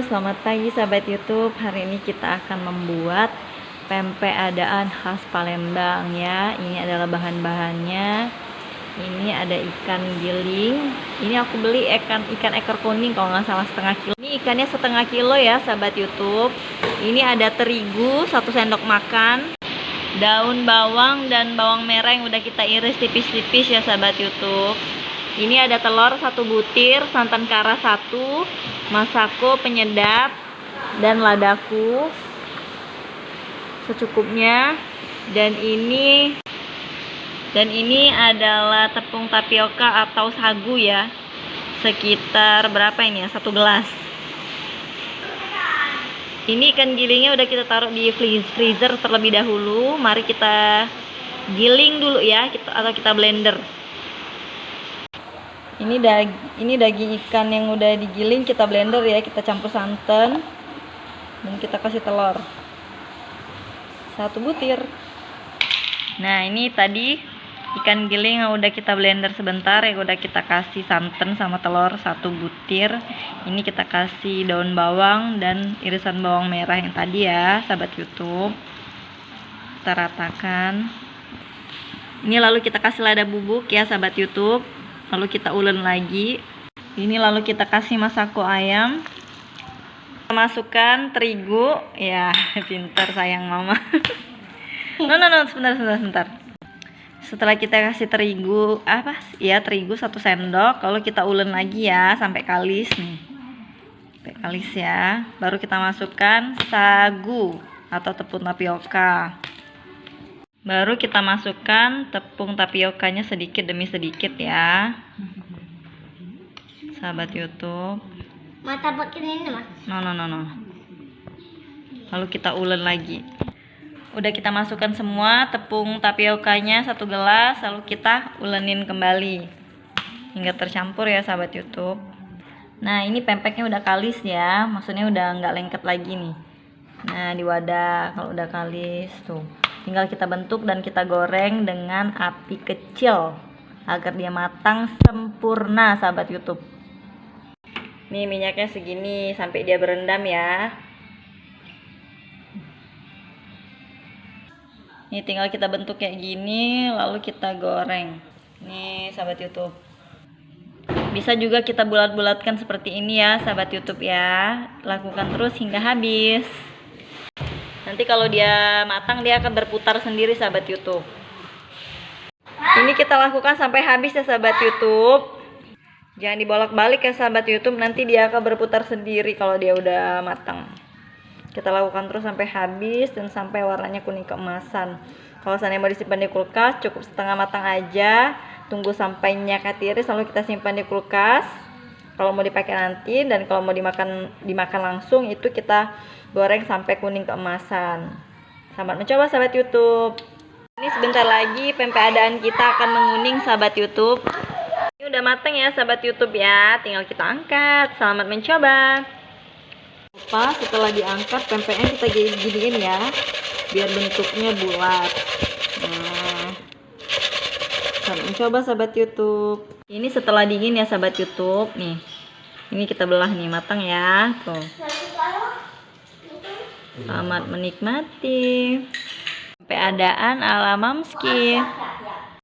selamat pagi sahabat YouTube. Hari ini kita akan membuat pempek adaan khas Palembang ya. Ini adalah bahan-bahannya. Ini ada ikan giling. Ini aku beli ikan ekor kuning kalau nggak salah setengah kilo. Ini ikannya setengah kilo ya sahabat YouTube. Ini ada terigu 1 sendok makan, daun bawang dan bawang merah yang udah kita iris tipis-tipis ya sahabat YouTube. Ini ada telur 1 butir, santan kara 1, masako penyedap, dan ladaku secukupnya. Dan ini adalah tepung tapioka atau sagu ya, sekitar berapa ini ya, 1 gelas. Ini ikan gilingnya udah kita taruh di freezer terlebih dahulu. Mari kita giling dulu ya, atau kita blender. Ini daging ikan yang udah digiling, kita blender ya, kita campur santan dan kita kasih telur 1 butir. Nah, ini tadi ikan giling yang udah kita blender sebentar ya, udah kita kasih santan sama telur 1 butir. Ini kita kasih daun bawang dan irisan bawang merah yang tadi ya sahabat YouTube. Kita ratakan. Ini lalu kita kasih lada bubuk ya sahabat YouTube. Lalu kita ulен lagi. Ini lalu kita kasih masako ayam. Kita masukkan terigu. Ya, pintar sayang mama. No, sebentar. Setelah kita kasih terigu, terigu 1 sendok. Lalu kita ulен lagi ya sampai kalis nih. Sampai kalis ya. Baru kita masukkan sagu atau tepung tapioka. Baru kita masukkan tepung tapiokanya sedikit demi sedikit ya sahabat YouTube. Mata pakai ini mas? No. Lalu kita ulен lagi. Udah kita masukkan semua tepung tapiokanya 1 gelas. Lalu kita ulenin kembali hingga tercampur ya sahabat YouTube. Nah, ini pempeknya udah kalis ya, maksudnya udah nggak lengket lagi nih. Nah, di wadah kalau udah kalis tuh, tinggal kita bentuk dan kita goreng dengan api kecil agar dia matang sempurna sahabat YouTube. Nih minyaknya segini sampai dia berendam ya. Nih tinggal kita bentuk kayak gini lalu kita goreng. Nih sahabat YouTube. Bisa juga kita bulat-bulatkan seperti ini ya sahabat YouTube ya. Lakukan terus hingga habis. Nanti kalau dia matang dia akan berputar sendiri sahabat YouTube. Ini kita lakukan sampai habis ya sahabat YouTube. Jangan dibolak-balik ya sahabat YouTube, nanti dia akan berputar sendiri kalau dia udah matang. Kita lakukan terus sampai habis dan sampai warnanya kuning keemasan. Kalau seandainya mau disimpan di kulkas, cukup setengah matang aja. Tunggu sampai nyakat tiris lalu kita simpan di kulkas. Kalau mau dipakai nanti, dan kalau mau dimakan langsung itu kita goreng sampai kuning keemasan. Selamat mencoba sahabat YouTube. Ini sebentar lagi pempek adaan kita akan menguning sahabat YouTube. Ini udah matang ya sahabat YouTube ya, tinggal kita angkat. Selamat mencoba. Setelah diangkat pempeknya kita giniin ya, biar bentuknya bulat. Nah, selamat mencoba sahabat YouTube. Ini setelah dingin ya sahabat YouTube. Nih, ini kita belah nih, matang ya tuh. Selamat menikmati pempek adaan ala Mamski.